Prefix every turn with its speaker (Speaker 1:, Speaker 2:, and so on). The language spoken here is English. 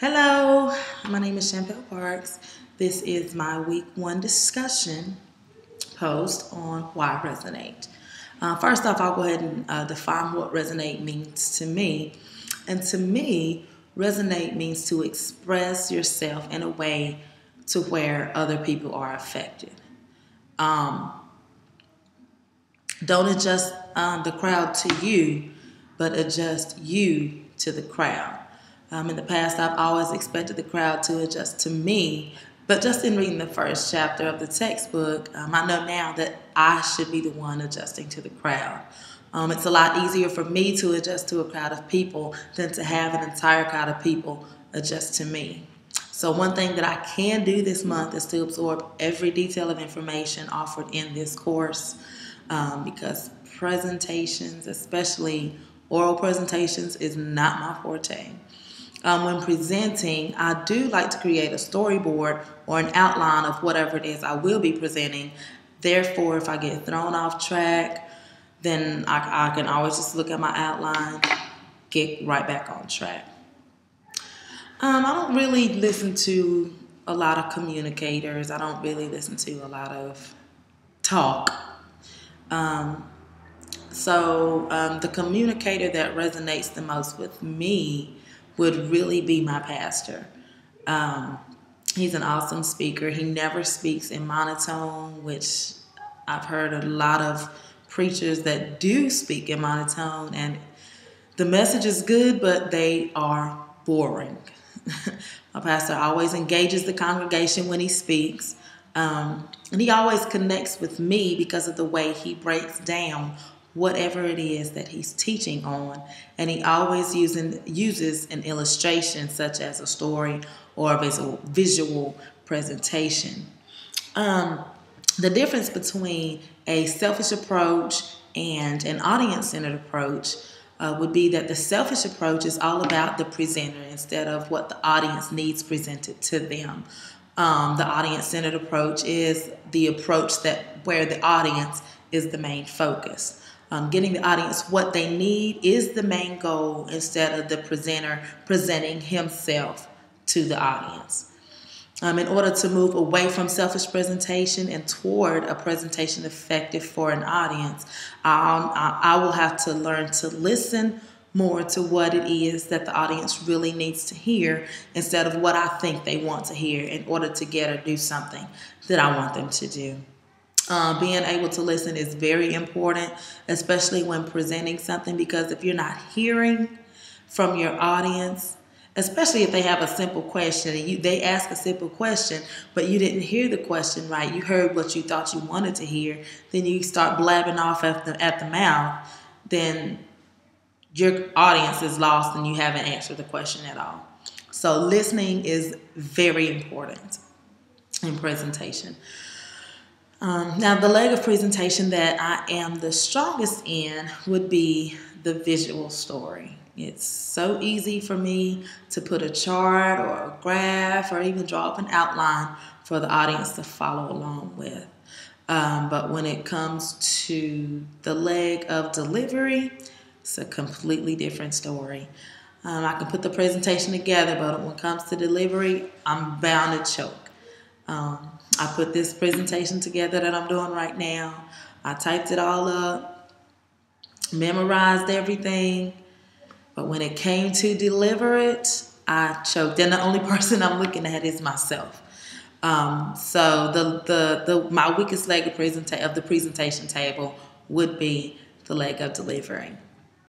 Speaker 1: Hello, my name is Champel Parks. This is my week 1 discussion post on why resonate. First off, I'll go ahead and define what resonate means to me. And to me, resonate means to express yourself in a way to where other people are affected. Don't adjust the crowd to you, but adjust you to the crowd. In the past, I've always expected the crowd to adjust to me, but just in reading the first chapter of the textbook, I know now that I should be the one adjusting to the crowd. It's a lot easier for me to adjust to a crowd of people than to have an entire crowd of people adjust to me. So one thing that I can do this month is to absorb every detail of information offered in this course, because presentations, especially oral presentations, is not my forte. When presenting, I do like to create a storyboard or an outline of whatever it is I will be presenting. Therefore, if I get thrown off track, then I can always just look at my outline, get right back on track. I don't really listen to a lot of communicators. I don't really listen to a lot of talk. So the communicator that resonates the most with me would really be my pastor. He's an awesome speaker. He never speaks in monotone, which I've heard a lot of preachers that do speak in monotone, and the message is good, but they are boring. My pastor always engages the congregation when he speaks, and he always connects with me because of the way he breaks down whatever it is that he's teaching on, and he always uses an illustration such as a story or a visual presentation. The difference between a selfish approach and an audience-centered approach would be that the selfish approach is all about the presenter instead of what the audience needs presented to them. The audience-centered approach is the approach where the audience is the main focus. Getting the audience what they need is the main goal instead of the presenter presenting himself to the audience. In order to move away from selfish presentation and toward a presentation effective for an audience, I will have to learn to listen more to what it is that the audience really needs to hear instead of what I think they want to hear in order to get or do something that I want them to do. Being able to listen is very important, especially when presenting something, because if you're not hearing from your audience, especially if they have a simple question and they ask a simple question, but you didn't hear the question right, you heard what you thought you wanted to hear, then you start blabbing off at the mouth, then your audience is lost and you haven't answered the question at all. So listening is very important in presentation. Now, the leg of presentation that I am the strongest in would be the visual story. It's so easy for me to put a chart or a graph or even draw up an outline for the audience to follow along with. But when it comes to the leg of delivery, it's a completely different story. I can put the presentation together, but when it comes to delivery, I'm bound to choke. I put this presentation together that I'm doing right now. I typed it all up, memorized everything, but when it came to deliver it, I choked. And the only person I'm looking at is myself. So my weakest leg of the presentation table would be the leg of delivering.